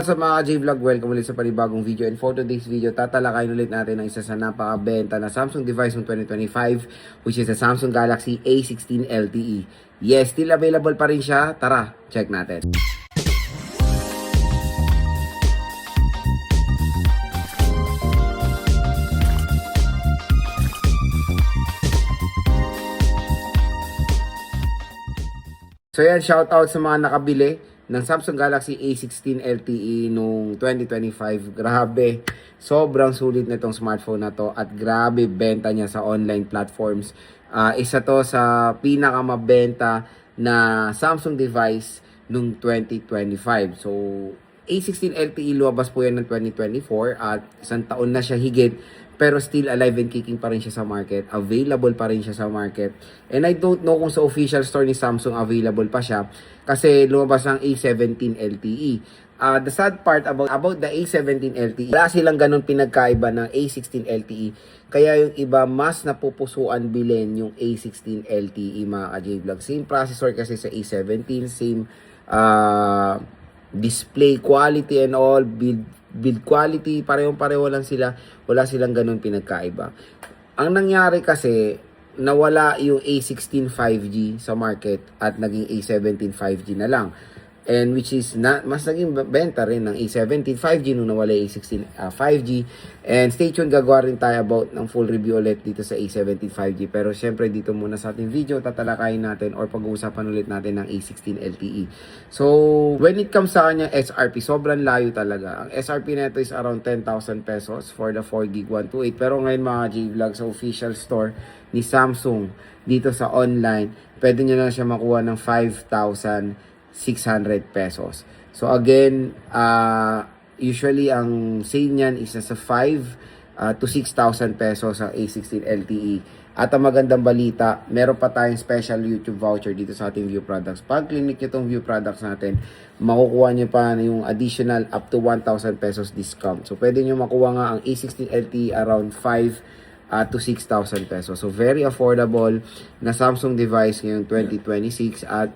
Sa mga J-Vlog, welcome ulit sa panibagong video. And for today's video, tatalakayin ulit natin ang isa sa napakabenta na Samsung device ng 2025, which is the Samsung Galaxy A16 LTE. Yes, still available pa rin siya. Tara, check natin. So yan, shoutout sa mga nakabili ng Samsung Galaxy A16 LTE noong 2025. Grabe, sobrang sulit na itong smartphone na to at grabe benta niya sa online platforms. Isa to sa pinakamabenta na Samsung device noong 2025. So, A16 LTE lumabas po yan ng 2024 at isang taon na siya higit, pero still alive and kicking pa rin siya sa market. Available pa rin siya sa market. And I don't know kung sa official store ni Samsung available pa siya kasi lumabas ang A17 LTE. The sad part about the A17 LTE, wala silang ganun pinagkaiba ng A16 LTE. Kaya yung iba mas napupusuan bilhin yung A16 LTE mga ka-J-Vlog. Same processor kasi sa A17, same display quality and all, build quality, pareho lang sila, wala silang ganun pinagkaiba. Ang nangyari kasi, nawala yung A16 5G sa market at naging A17 5G na lang. And which is mas naging benta rin ng A17 5G nung nawala yung A16 5G. And stay tuned, gagawa rin tayo about ng full review ulit dito sa A17 5G. Pero syempre dito muna sa ating video, tatalakayin natin or pag-uusapan ulit natin ng A16 LTE. So, when it comes sa kanya SRP, sobrang layo talaga. Ang SRP nito is around 10,000 pesos for the 4GB 128. Pero ngayon mga J-Vlog, sa official store ni Samsung dito sa online, pwede nyo na siya makuha ng 5,600 pesos. So again, usually ang sale niyan is nasa 5 to 6,000 pesos sa A16 LTE. At ang magandang balita, meron pa tayong special YouTube voucher dito sa ating View Products. Pag clinic nyo itong View Products natin, makukuha nyo pa yung additional up to 1,000 pesos discount. So pwede nyo makuha nga ang A16 LTE around 5 to 6,000 pesos. So very affordable na Samsung device ngayong 2026. At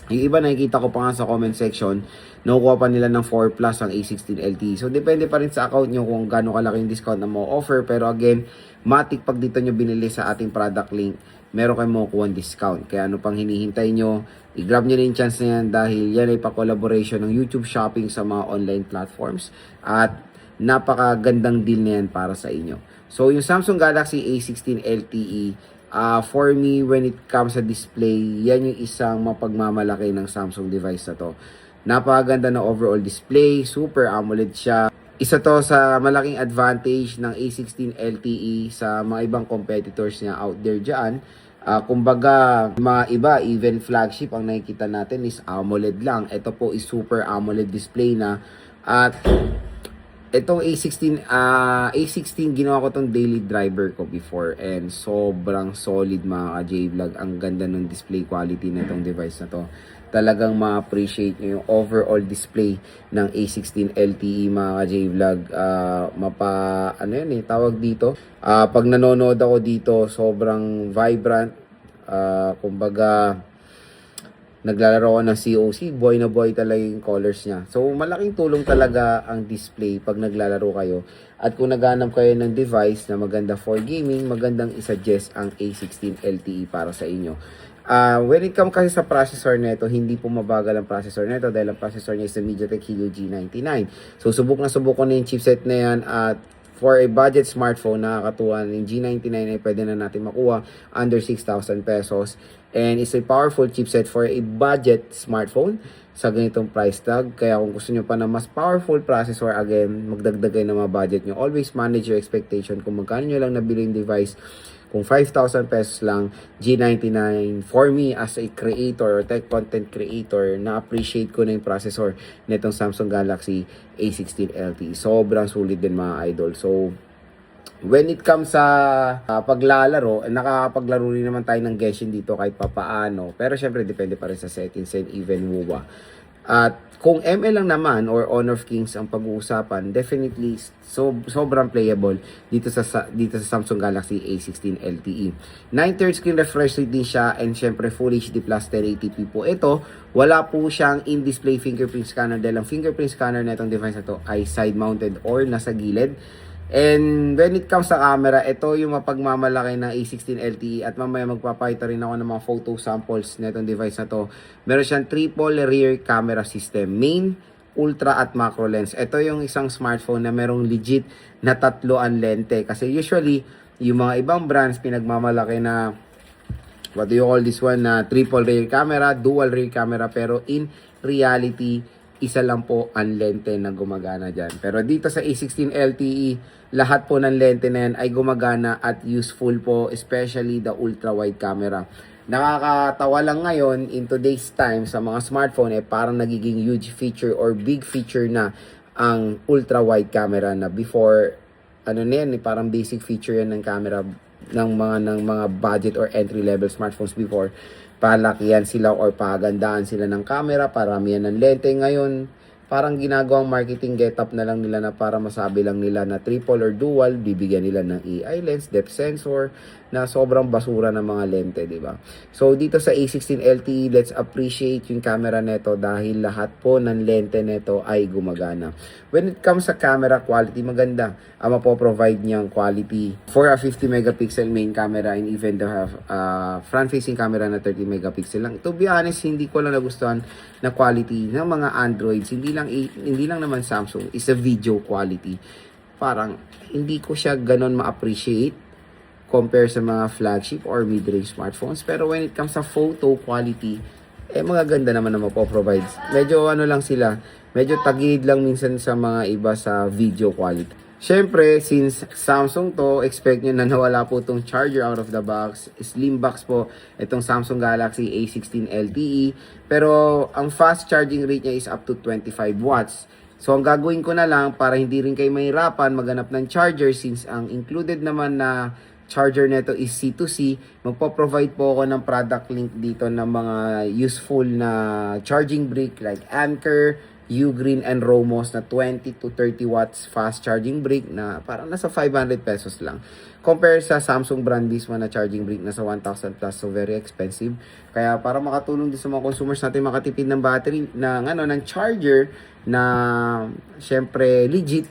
yung iba nakikita ko pa nga sa comment section, nakukuha pa nila ng 4 plus ang A16 LTE. So, depende pa rin sa account nyo kung gaano kalaki yung discount na mo offer. Pero again, matik pag dito nyo binili sa ating product link, meron kayong makukuha discount. Kaya ano pang hinihintay nyo, i-grab nyo na yung chance na yan dahil yan ay pa-collaboration ng YouTube Shopping sa mga online platforms. At napakagandang deal na yan para sa inyo. So, yung Samsung Galaxy A16 LTE, for me, when it comes sa display, yan yung isang mapagmamalaki ng Samsung device na to. Napakaganda na overall display, super AMOLED siya. Isa to sa malaking advantage ng A16 LTE sa mga ibang competitors niya out there dyan. Kumbaga, mga iba, even flagship, ang nakikita natin is AMOLED lang. Ito po is super AMOLED display na. At itong A16 ginawa ko tong daily driver ko before and sobrang solid mga ka-J-Vlog. Ang ganda ng display quality na itong device na to. Talagang ma-appreciate nyo yung overall display ng A16 LTE mga ka-J-Vlog. Tawag dito. Pag nanonood ako dito, sobrang vibrant. Kumbaga, naglalaro ako ng COC, boy na boy talaga yung colors niya. So, malaking tulong talaga ang display pag naglalaro kayo. At kung naghanap kayo ng device na maganda for gaming, magandang isuggest ang A16 LTE para sa inyo. When it comes kasi sa processor nito, hindi po mabagal ang processor nito dahil ang processor niya is the MediaTek Helio G99. So, subok ko na yung chipset na yan at for a budget smartphone, nakakatuwa ng G99 ay pwede na natin makuha under 6,000 pesos. And it's a powerful chipset for a budget smartphone sa ganitong price tag. Kaya kung gusto nyo pa na mas powerful processor, again, magdagdag kayo ng mga budget nyo. Always manage your expectation. Kung magkano nyo lang nabili yung device, kung 5,000 pesos lang, G99, for me as a creator or tech content creator, na-appreciate ko na yung processor nitong Samsung Galaxy A16 LTE. Sobrang sulit din mga idol. So, when it comes sa paglalaro, nakakapaglaro rin naman tayo ng Genshin dito kahit papaano. Pero syempre, depende pa rin sa settings and even MOBA. At kung ML lang naman or Honor of Kings ang pag-uusapan, definitely sobrang playable dito sa Samsung Galaxy A16 LTE. 9/3 screen refresh rate din siya, and syempre Full HD plus 1080p po ito. Wala po siyang in-display fingerprint scanner dahil ang fingerprint scanner na itong device na to ay side mounted or nasa gilid. And when it comes sa camera, ito yung mapagmamalaki ng A16 LTE, at mamaya magpapakita rin ako ng mga photo samples na itong device na to. Meron siyang triple rear camera system, main, ultra at macro lens. Ito yung isang smartphone na merong legit na tatlo ang lente, kasi usually yung mga ibang brands pinagmamalaki na what do you call this one, na triple rear camera, dual rear camera, pero in reality isa lang po ang lente na gumagana dyan. Pero dito sa A16 LTE, lahat po ng lente na yan ay gumagana at useful po, especially the ultra wide camera. Nakakatawa lang ngayon in today's time sa mga smartphone, parang nagiging huge feature or big feature na ang ultra wide camera, na before parang basic feature yan ng camera ng mga budget or entry level smartphones before. Palakihan sila or pagandaan sila ng camera, paramihan ng lente. Ngayon, parang ginagawang marketing getup na lang nila na para masabi lang nila na triple or dual, bibigyan nila ng AI lens, depth sensor, na sobrang basura ng mga lente, di ba? So, dito sa A16 LTE, let's appreciate yung camera neto dahil lahat po ng lente neto ay gumagana. When it comes sa camera quality, maganda ang mapoprovide niyang quality for a 50 megapixel main camera, and even the front-facing camera na 30 megapixel lang. To be honest, hindi ko lang nagustuhan na quality ng mga Androids, hindi lang naman Samsung, is a video quality. Parang hindi ko siya ganon ma-appreciate compare sa mga flagship or mid-range smartphones. Pero when it comes sa photo quality, magaganda naman na mapoprovide. Medyo lang sila, medyo tagilid lang minsan sa mga iba sa video quality. Syempre, since Samsung to, expect nyo na nawala po itong charger out of the box. Slim box po itong Samsung Galaxy A16 LTE. Pero ang fast charging rate niya is up to 25 watts. So, ang gagawin ko na lang para hindi rin kayo mahirapan maghanap ng charger, since ang included naman na charger nito is C2C, magpo-provide po ako ng product link dito ng mga useful na charging brick like Anker, Ugreen, and Romos na 20 to 30 watts fast charging brick na parang nasa 500 pesos lang. Compare sa Samsung brand mismo na charging brick nasa 1,000 plus, so very expensive. Kaya para makatulong din sa mga consumers natin makatipid ng battery ng charger na syempre legit,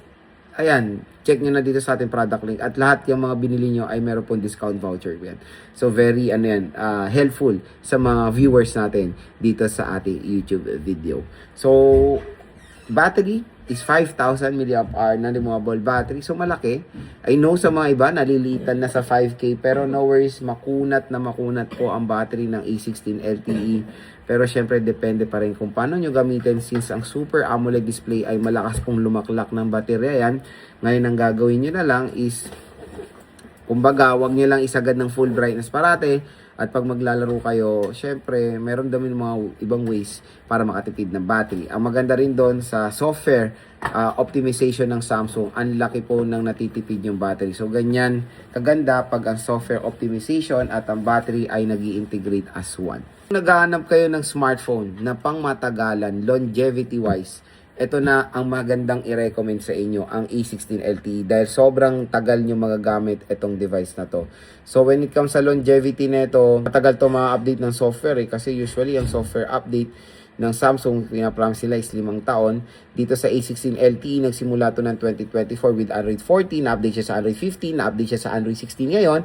ayan, check nyo na dito sa ating product link, at lahat yung mga binili nyo ay meron pong discount voucher yan. So very helpful sa mga viewers natin dito sa ating YouTube video. So battery is 5,000 mAh na removable battery. So malaki. I know sa mga iba nalilitan na sa 5K, pero no worries, makunat po ang battery ng A16 LTE. Pero syempre depende pa rin kung paano nyo gamitin, since ang Super AMOLED display ay malakas pong lumaklak ng baterya yan. Ngayon ang gagawin nyo na lang is, kumbaga, wag nyo lang isagad ng full brightness parate. At pag maglalaro kayo, syempre meron din mga ibang ways para makatipid ng battery. Ang maganda rin doon sa software optimization ng Samsung, ang laki po ng natitipid yung battery. So ganyan kaganda pag ang software optimization at ang battery ay nag-i-integrate as one. Naghahanap kayo ng smartphone na pangmatagalan, longevity wise, ito na ang magandang i-recommend sa inyo, ang A16 LTE, dahil sobrang tagal nyo magagamit itong device na to. So when it comes sa longevity nito, matagal to ma-update ng software kasi usually ang software update ng Samsung, pinapromise sila is 5 taon. Dito sa A16 LTE, nagsimula to ng 2024 with Android 14, na-update siya sa Android 15, na-update siya sa Android 16 ngayon.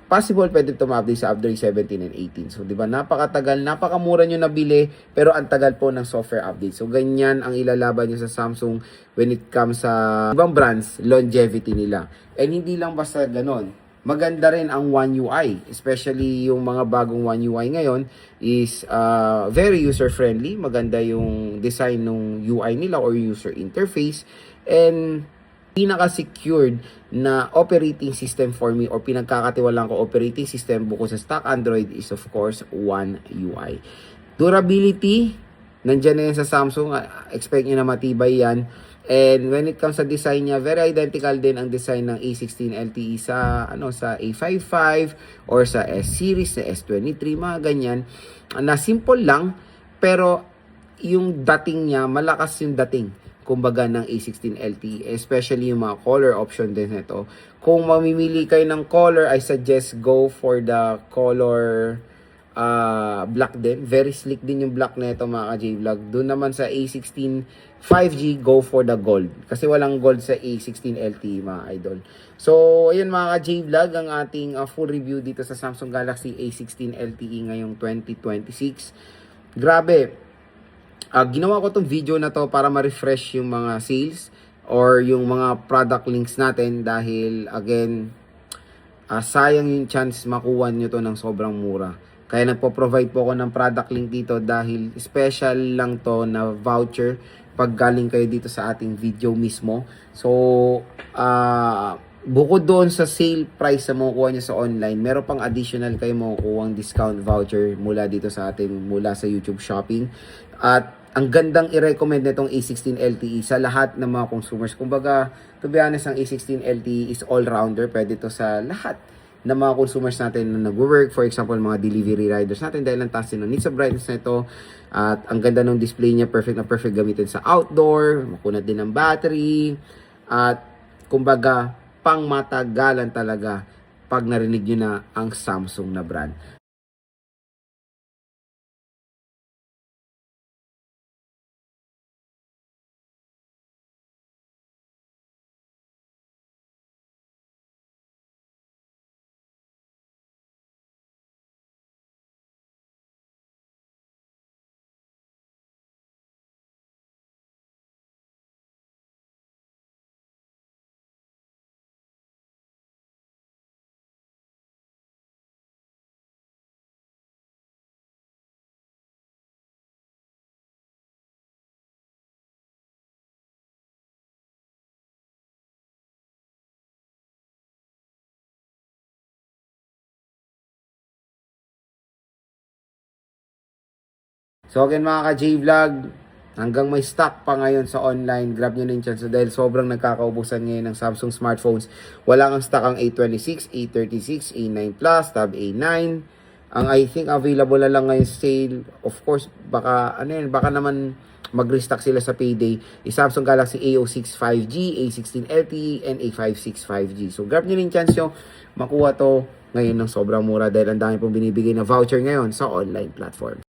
Possible pwede ito ma-update sa Android 17 and 18. So, di ba, napakatagal, napakamura nyo nabili, pero ang tagal po ng software update. So, ganyan ang ilalaban nyo sa Samsung when it comes sa ibang brands, longevity nila. And hindi lang basta ganon. Maganda rin ang One UI, especially yung mga bagong One UI ngayon is very user-friendly. Maganda yung design ng UI nila or user interface. And pinaka-secured na operating system for me or pinagkakatiwalaan ko operating system bukod sa stock Android is of course One UI. Durability, nandiyan na yan sa Samsung. Expect nyo na matibay yan. And when it comes sa design niya, very identical din ang design ng A16 LTE sa sa A55 or sa S series, sa S23, mga ganyan. Na simple lang, pero yung dating niya, malakas yung dating kumbaga ng A16 LTE, especially yung mga color option din nito. Kung mamimili kayo ng color, I suggest go for the color black din. Very slick din yung black nito mga ka-J-Vlog. Doon naman sa A16 5G, go for the gold. Kasi walang gold sa A16 LTE mga idol. So, ayun mga ka-J-Vlog, ang ating full review dito sa Samsung Galaxy A16 LTE ngayong 2026. Grabe, ginawa ko tong video na to para ma-refresh yung mga sales or yung mga product links natin dahil again, sayang yung chance makuha nyo to ng sobrang mura. Kaya nagpo-provide po ako ng product link dito dahil special lang to na voucher pag galing kayo dito sa ating video mismo. So, bukod doon sa sale price na makukuha nyo sa online, meron pang additional kayo makukuha discount voucher mula dito sa ating, mula sa YouTube Shopping. At ang gandang i-recommend nitong A16 LTE sa lahat ng mga consumers. Kumbaga, to be honest, ang A16 LTE is all-rounder. Pwede to sa lahat ng mga consumers natin na nag-work. For example, mga delivery riders natin dahil ang taas din ng needs sa brightness nito. At ang ganda ng display niya, perfect na perfect gamitin sa outdoor. Makunat din ng battery. At kumbaga, pang matagalan talaga pag narinig nyo na ang Samsung na brand. So again mga ka-J-Vlog, hanggang may stock pa ngayon sa online, grab nyo na yung chance dahil sobrang nagkakaubusan ngayon ng Samsung smartphones. Wala kang stock ang A26, A36, A9 Plus, Tab A9. Ang I think available na lang ngayon sale, of course, baka baka naman mag-restock sila sa payday, is Samsung Galaxy A06 5G, A16 LTE, and A56 5G. So grab nyo na yung chance nyo makuha to ngayon ng sobrang mura dahil ang dami pong binibigay na voucher ngayon sa online platform.